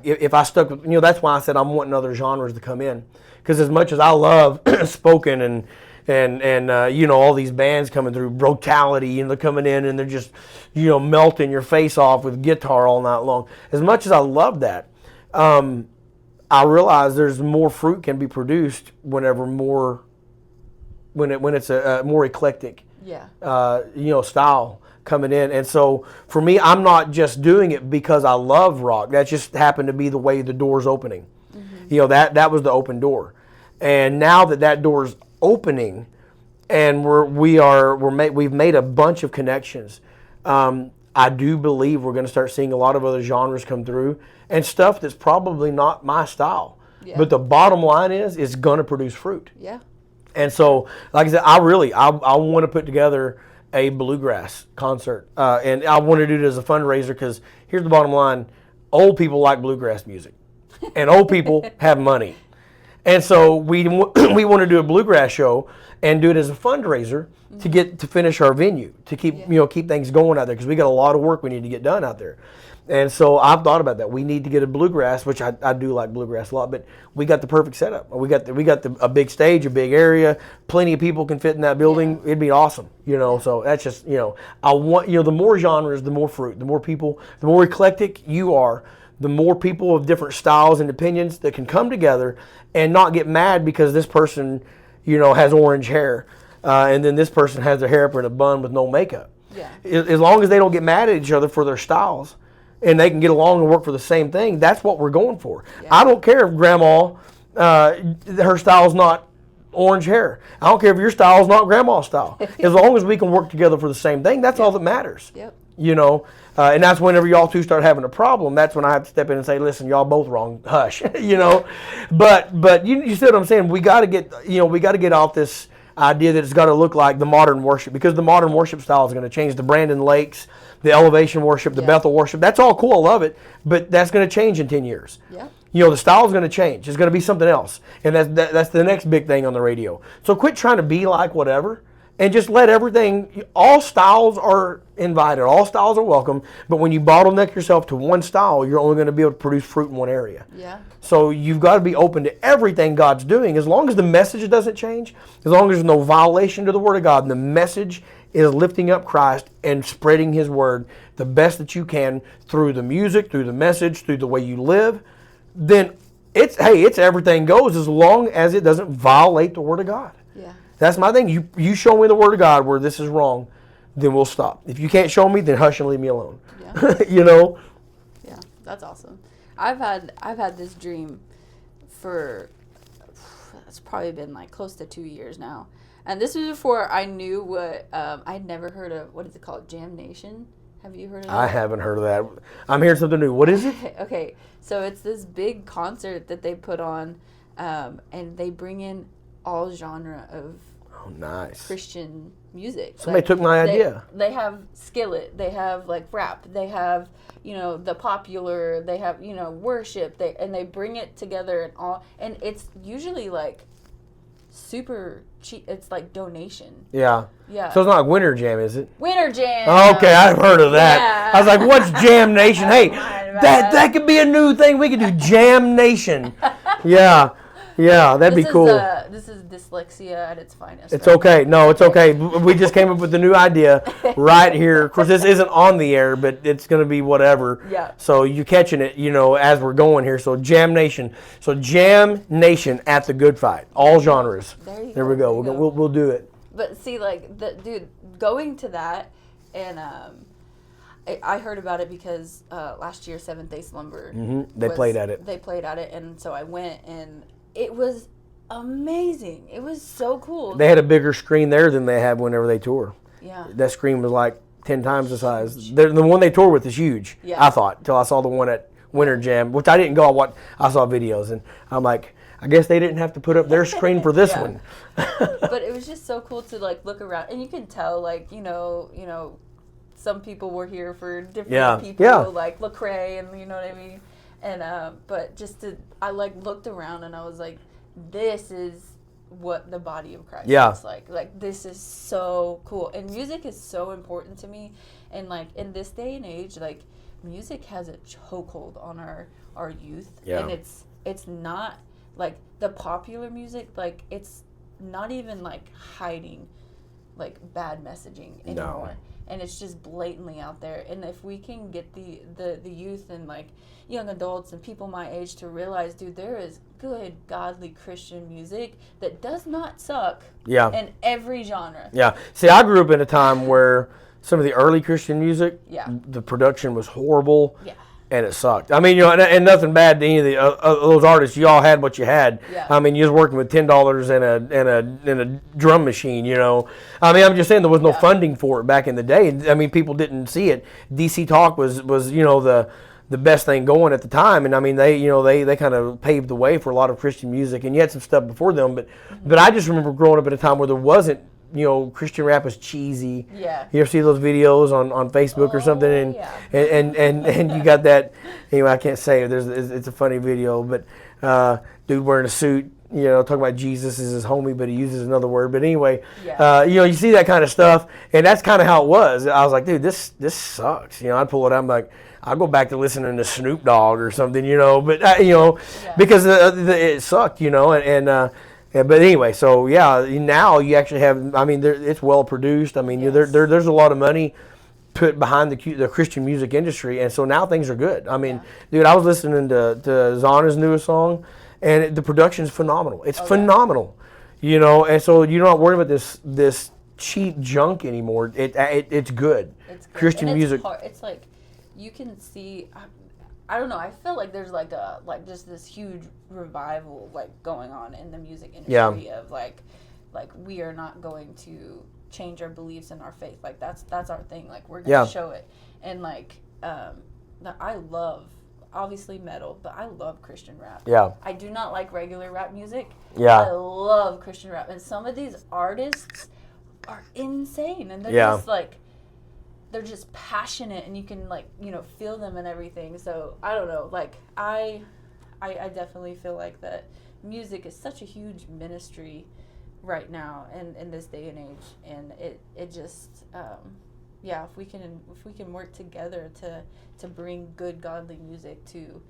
if I stuck with, that's why I said I'm wanting other genres to come in. Because as much as I love spoken and all these bands coming through, brutality, they're coming in and they're just, melting your face off with guitar all night long. As much as I love that, I realize there's more fruit can be produced when it's a more eclectic, style coming in. And so for me, I'm not just doing it because I love rock. That just happened to be the way the door's opening. Mm-hmm. That was the open door. And now that door's opening, and we've made a bunch of connections. I do believe we're going to start seeing a lot of other genres come through and stuff that's probably not my style. Yeah. But the bottom line is it's going to produce fruit. Yeah. And so, like I said, I want to put together a bluegrass concert, and I want to do it as a fundraiser because here's the bottom line: old people like bluegrass music, and old people have money, and so we want to do a bluegrass show and do it as a fundraiser to finish our venue, to keep things going out there because we got a lot of work we need to get done out there. And so I've thought about that. We need to get a bluegrass, which I do like bluegrass a lot, but we got the perfect setup. We got a big stage, a big area, plenty of people can fit in that building. It'd be awesome, So that's just, I want, the more genres, the more fruit, the more people, the more eclectic you are, the more people of different styles and opinions that can come together and not get mad because this person, has orange hair, and then this person has their hair up in a bun with no makeup. Yeah. As long as they don't get mad at each other for their styles, and they can get along and work for the same thing, that's what we're going for. Yeah. I don't care if grandma, her style's not orange hair. I don't care if your style's not grandma's style. As long as we can work together for the same thing, that's all that matters. Yep. And that's whenever y'all two start having a problem, that's when I have to step in and say, listen, y'all both wrong, hush, But you see what I'm saying? We got to get off this idea that it's got to look like the modern worship, because the modern worship style is going to change. The Brandon Lakes, the elevation worship, the Bethel worship, that's all cool, I love it, but that's going to change in 10 years. Yeah. The style is going to change. It's going to be something else, and that's the next big thing on the radio. So quit trying to be like whatever, and just let everything, all styles are invited, all styles are welcome, but when you bottleneck yourself to one style, you're only going to be able to produce fruit in one area. Yeah. So you've got to be open to everything God's doing. As long as the message doesn't change, as long as there's no violation to the Word of God, and the message is lifting up Christ and spreading His Word the best that you can through the music, through the message, through the way you live, then it's everything goes as long as it doesn't violate the Word of God. Yeah. That's my thing. You show me the Word of God where this is wrong, then we'll stop. If you can't show me, then hush and leave me alone. Yeah. Yeah, that's awesome. I've had this dream for, it's probably been like close to 2 years now. And this was before I knew what, I'd never heard of, what is it called? Jam Nation? Have you heard of that? I haven't heard of that. I'm hearing something new. What is it? Okay, so it's this big concert that they put on, and they bring in all genre of nice Christian music. Somebody took my idea. They have skillet, they have like rap, they have the popular, they have worship, and they bring it together and it's usually like super cheap. It's like donation. Yeah. So it's not like Winter Jam, is it? Winter Jam. Okay, I've heard of that. Yeah. I was like, what's Jam Nation? Hey, that could be a new thing. We could do Jam Nation. Yeah, that'd be cool. This is dyslexia at its finest. It's okay. No, it's okay. We just came up with a new idea right here. Of course, this isn't on the air, but it's going to be whatever. Yeah. So you're catching it, as we're going here. So Jam Nation. So Jam Nation at the Good Fight. All genres. There we go. We'll do it. But see, dude, going to that, and I heard about it because last year Seventh Day Slumber. Mm-hmm. They played at it. They played at it, and so I went, and it was amazing. It was so cool. They had a bigger screen there than they have whenever they tour. Yeah. That screen was like 10 times the size. The one they tour with is huge, I thought, until I saw the one at Winter Jam, which I didn't go. I saw videos, and I'm like, I guess they didn't have to put up their screen for this one. But it was just so cool to look around, and you can tell some people were here for different people, like Lecrae, and you know what I mean. And but I looked around and I was like, this is what the body of Christ looks like. Like, this is so cool. And music is so important to me. And in this day and age, music has a chokehold on our youth. Yeah. And it's not the popular music, it's not even hiding bad messaging anymore. No. And it's just blatantly out there. And if we can get the youth and young adults and people my age to realize, dude, there is good, godly Christian music that does not suck in every genre. Yeah. See, I grew up in a time where some of the early Christian music, the production was horrible. Yeah. and it sucked. I mean, and nothing bad to any of those artists. You all had what you had. Yeah. I mean, you was working with $10 and a drum machine. I mean, I'm just saying there was no funding for it back in the day. I mean, people didn't see it. DC Talk was the best thing going at the time, and I mean, they kind of paved the way for a lot of Christian music. And you had some stuff before them, but I just remember growing up at a time where there wasn't. Christian rap was cheesy. Yeah. You ever see those videos on Facebook or something, and you got that. Anyway, I can't say it. It's a funny video, but dude wearing a suit, talking about Jesus is his homie, but he uses another word. But anyway, you see that kind of stuff, and that's kind of how it was. I was like, dude, this sucks. I'd pull it out, I'm like, I'll go back to listening to Snoop Dogg or something, but because it sucked, but anyway, so now you actually have. I mean, it's well produced. I mean, there's a lot of money put behind the Christian music industry, and so now things are good. I mean, dude, I was listening to Zana's newest song, and the production's phenomenal. It's phenomenal, and so you're not worried about this cheap junk anymore. It's good. It's good. Christian music. It's like you can see. I don't know. I feel like there's just this huge revival going on in the music industry of like we are not going to change our beliefs and our faith. Like that's our thing. Like we're gonna show it. And I love obviously metal, but I love Christian rap. Yeah. I do not like regular rap music. Yeah. I love Christian rap, and some of these artists are insane, and they're just they're just passionate, and you can feel them and everything. So I don't know, I definitely feel like that music is such a huge ministry right now and in this day and age, and it just if we can work together to bring good godly music to,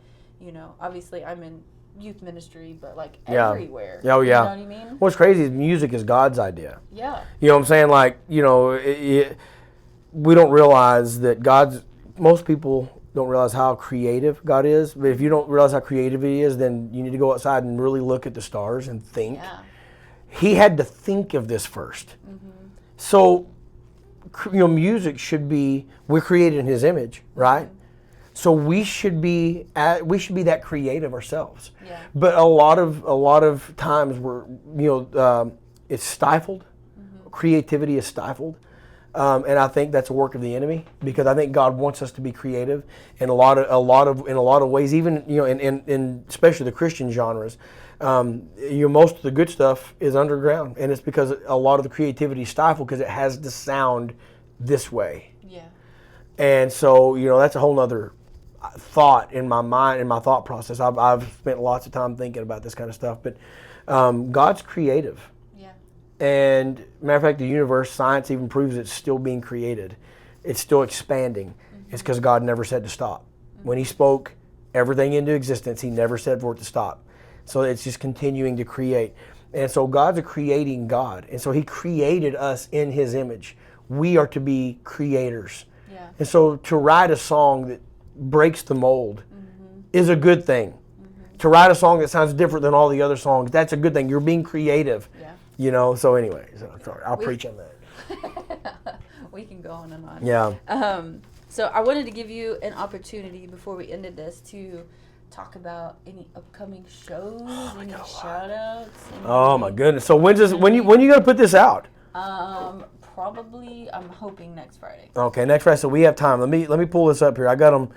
obviously I'm in youth ministry, but everywhere. Oh yeah. You know what I mean? What's crazy is music is God's idea. Yeah. You know what I'm saying? We don't realize that most people don't realize how creative God is. But if you don't realize how creative He is, then you need to go outside and really look at the stars and think. Yeah. He had to think of this first. Mm-hmm. So, music should be, we're created in His image, right? Mm-hmm. So we should be that creative ourselves. Yeah. But a lot of times it's stifled. Mm-hmm. Creativity is stifled. And I think that's a work of the enemy, because I think God wants us to be creative in a lot of ways, even in especially the Christian genres. Most of the good stuff is underground, and it's because a lot of the creativity is stifled because it has to sound this way. Yeah. And so that's a whole nother thought in my mind, in my thought process. I've spent lots of time thinking about this kind of stuff, but God's creative. And matter of fact, the universe, science even proves it's still being created. It's still expanding. Mm-hmm. It's because God never said to stop. Mm-hmm. When He spoke everything into existence, He never said for it to stop. So it's just continuing to create. And so God's a creating God. And so He created us in His image. We are to be creators. Yeah. And so to write a song that breaks the mold is a good thing. Mm-hmm. To write a song that sounds different than all the other songs, that's a good thing. You're being creative. Yeah. So anyway, sorry, I'll preach on that. We can go on and on. Yeah. So I wanted to give you an opportunity before we ended this to talk about any upcoming shows, any shout outs. Oh my goodness. So when you gonna put this out? Probably I'm hoping next Friday. Okay, next Friday. So we have time. Let me pull this up here. I got them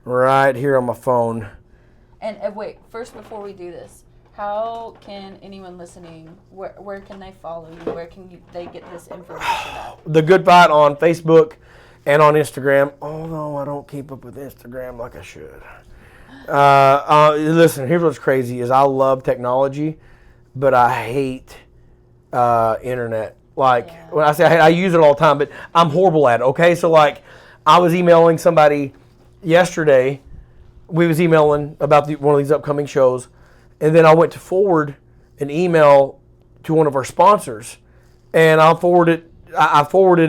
right here on my phone. And wait, first before we do this, how can anyone listening, where can they follow you? Where can they get this information out? The Good Fight on Facebook and on Instagram, although I don't keep up with Instagram like I should. Listen, here's what's crazy is I love technology, but I hate internet. When I say I use it all the time, but I'm horrible at it, okay? So I was emailing somebody yesterday. We was emailing about one of these upcoming shows. And then I went to forward an email to one of our sponsors, and I forwarded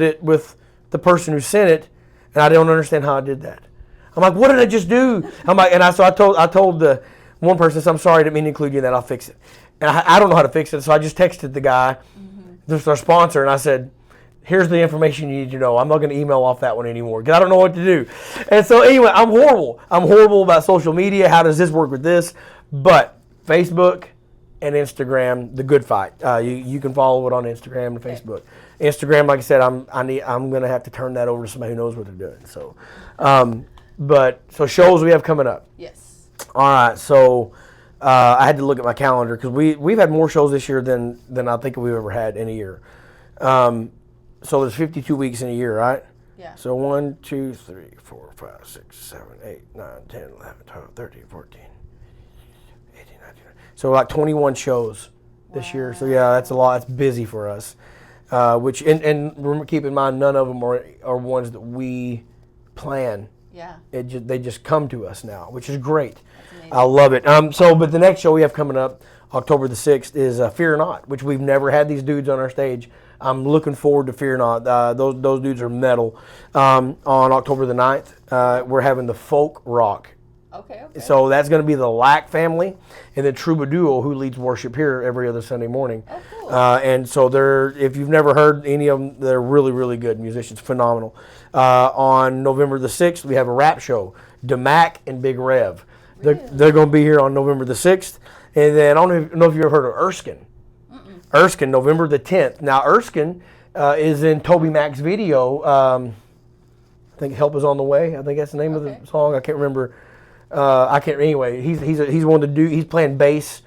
it with the person who sent it, and I don't understand how I did that. I'm like, what did I just do? I'm like, and I told the one person, I'm sorry, I didn't mean to include you in that. I'll fix it. And I don't know how to fix it, so I just texted the guy, this is our sponsor, and I said, here's the information you need to know. I'm not going to email off that one anymore because I don't know what to do. And so anyway, I'm horrible. I'm horrible about social media. How does this work with this? But Facebook and Instagram, The Good Fight. You can follow it on Instagram and Facebook. Instagram, like I said, I'm going to have to turn that over to somebody who knows what they're doing. So, so shows we have coming up. Yes. All right. So I had to look at my calendar because we've had more shows this year than I think we've ever had in a year. So there's 52 weeks in a year, right? Yeah. So 1, 2, 3, 4, 5, 6, 7, 8, 9, 10, 11, 12, 13, 14, 18, 19. So like 21 shows this year. So yeah, that's a lot. It's busy for us. Which and keep in mind, none of them are ones that we plan. Yeah. They just come to us now, which is great. That's amazing. I love it. But the next show we have coming up, October the 6th, is Fear Not, which we've never had these dudes on our stage. I'm looking forward to Fear Not. Those dudes are metal. On October the 9th, we're having the folk rock. Okay. So that's going to be the Lack family and then Troubadour, who leads worship here every other Sunday morning. Oh, cool. And so if you've never heard any of them, they're really, really good musicians, phenomenal. On November the 6th, we have a rap show, DeMac and Big Rev. Really? They're going to be here on November the 6th. And then I don't know if you've ever heard of Erskine. Erskine, November the 10th. Now, Erskine is in Toby Mac's video. I think Help Is On the Way. I think that's the name of the song. I can't remember. Anyway, he's one of the dudes. He's playing bass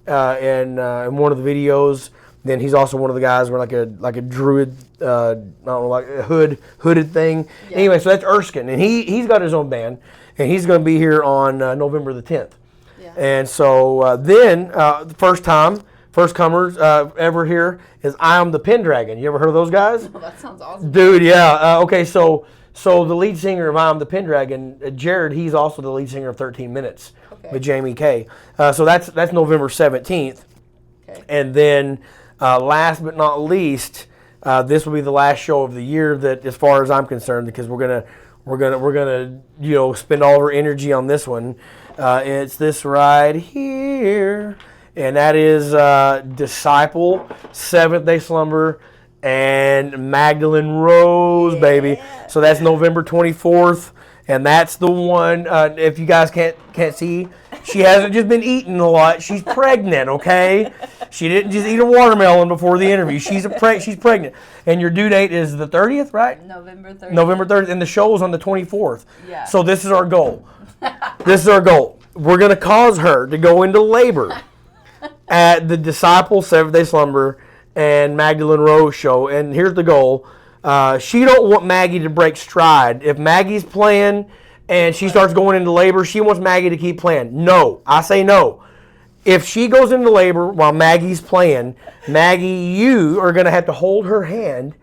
in one of the videos. Then he's also one of the guys wearing like a druid, I don't know, like a hooded thing. Yeah. Anyway, so that's Erskine, and he's got his own band, and he's going to be here on November the 10th. Yeah. And so then the first comers ever here is I Am the Pendragon. You ever heard of those guys? Oh, that sounds awesome. Dude, yeah. Okay, so the lead singer of I Am the Pendragon, Jared, he's also the lead singer of 13 Minutes with Jamie Kay. So that's November 17th. Okay. And then last but not least, this will be the last show of the year that, as far as I'm concerned, because we're gonna spend all of our energy on this one. It's this right here. And that is Disciple, Seventh Day Slumber, and Magdalene Rose, baby. So that's November 24th, and that's the one. If you guys can't see, she hasn't just been eating a lot. She's pregnant, okay? She didn't just eat a watermelon before the interview. She's pregnant, and your due date is the 30th, right? November 30th. November 30th, and the show is on the 24th. Yeah. So this is our goal. We're gonna cause her to go into labor at the Disciple, Seventh Day Slumber, and Magdalene Rose show. And here's the goal. She don't want Maggie to break stride. If Maggie's playing and she starts going into labor, she wants Maggie to keep playing. No. I say no. If she goes into labor while Maggie's playing, Maggie, you are going to have to hold her hand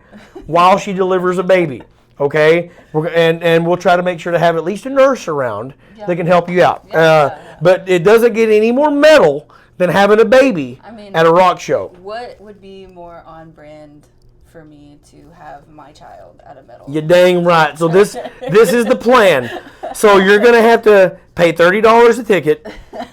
while she delivers a baby. Okay? And we'll try to make sure to have at least a nurse around that can help you out. But it doesn't get any more metal than having a baby at a rock show. What would be more on brand for me to have my child at a metal? You're dang right. So this is the plan. So you're going to have to pay $30 a ticket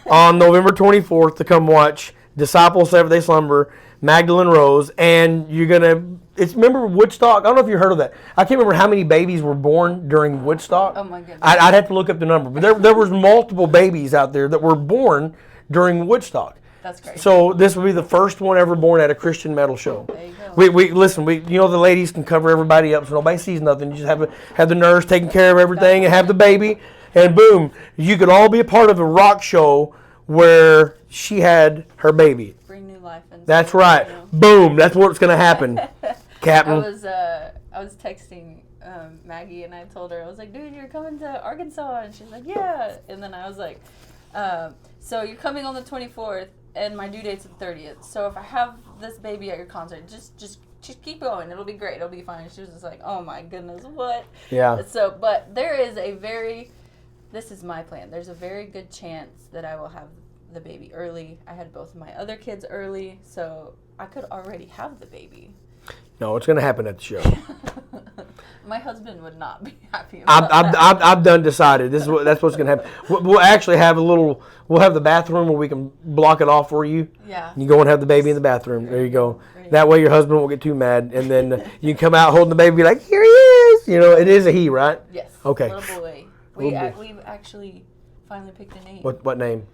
on November 24th to come watch Disciple, Seventh Day Slumber, Magdalene Rose, and you're going to, remember Woodstock? I don't know if you heard of that. I can't remember how many babies were born during Woodstock. Oh my goodness. I'd have to look up the number. But there was multiple babies out there that were born during Woodstock. That's great. So this will be the first one ever born at a Christian metal show. There you go. We the ladies can cover everybody up so nobody sees nothing. You just have the nurse taking care of everything and have the baby, and boom, you could all be a part of a rock show where she had her baby. Bring new life into That's right. Boom. That's what's going to happen, Captain. I was texting Maggie, and I told her, I was like, dude, you're coming to Arkansas, and she's like, yeah. And then I was like, so you're coming on the 24th. And my due date's the 30th. So if I have this baby at your concert, just keep going. It'll be great. It'll be fine. She was just like, oh my goodness, what? Yeah. So, but there is this is my plan. There's a very good chance that I will have the baby early. I had both of my other kids early, so I could already have the baby. No, it's going to happen at the show. My husband would not be happy about that. I've done decided that's what's gonna happen. We'll actually have we'll have the bathroom where we can block it off for you. Yeah. You go and have the baby in the bathroom. There you go. That way your husband won't get too mad, and then you can come out holding the baby, and be like, here he is. You know, it is a he, right? Yes. Okay. Little boy. We've actually finally picked a name. What name?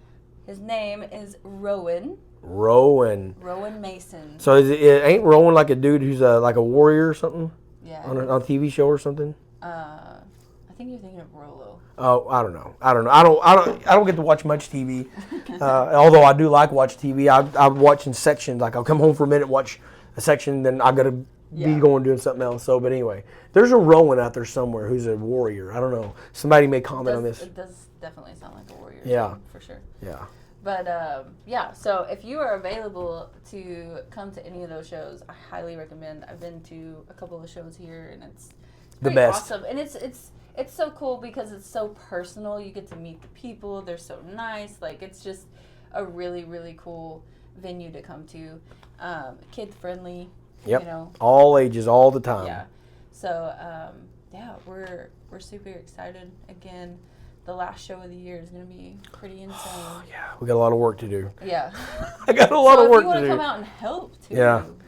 His name is Rowan. Rowan Mason. So ain't Rowan like a dude who's like a warrior or something? Yeah. On a TV show or something? I think you're thinking of Rolo. Oh, I don't know. I don't get to watch much TV. Although I do like watch TV. I watch in sections. Like I'll come home for a minute, watch a section, then I gotta be going doing something else. So, but anyway, there's a Rowan out there somewhere who's a warrior. I don't know. Somebody may comment on this. It does definitely sound like a warrior. Yeah. For sure. Yeah. But so if you are available to come to any of those shows, I highly recommend. I've been to a couple of shows here, and it's the pretty best. awesome. And it's so cool because it's so personal. You get to meet the people. They're so nice. Like it's just a really, really cool venue to come to. Kid friendly. Yep. You know. All ages, all the time. Yeah. So we're super excited. Again, the last show of the year is going to be pretty insane. Yeah, we got a lot of work to do. Yeah. I got a lot of work to do. So if you want to come out and help too,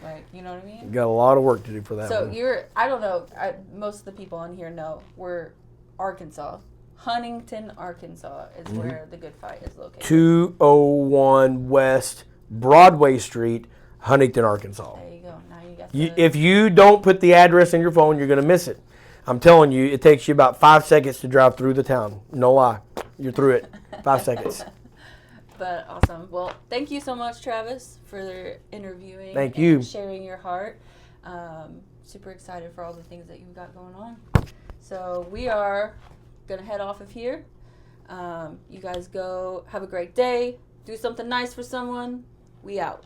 like, you know what I mean? Got a lot of work to do for that So one. I don't know, most of the people on here know, we're Arkansas. Huntington, Arkansas is where the Good Fight is located. 201 West Broadway Street, Huntington, Arkansas. There you go. Now you got If you don't put the address in your phone, you're going to miss it. I'm telling you, it takes you about 5 seconds to drive through the town. No lie. You're through it. 5 seconds. But awesome. Well, thank you so much, Travis, for interviewing. Thank you. And sharing your heart. Super excited for all the things that you've got going on. So we are going to head off of here. You guys go have a great day. Do something nice for someone. We out.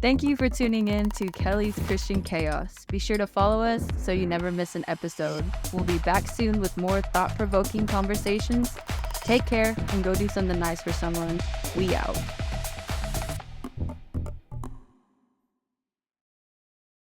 Thank you for tuning in to Kelly's Christian Chaos. Be sure to follow us so you never miss an episode. We'll be back soon with more thought-provoking conversations. Take care and go do something nice for someone. We out.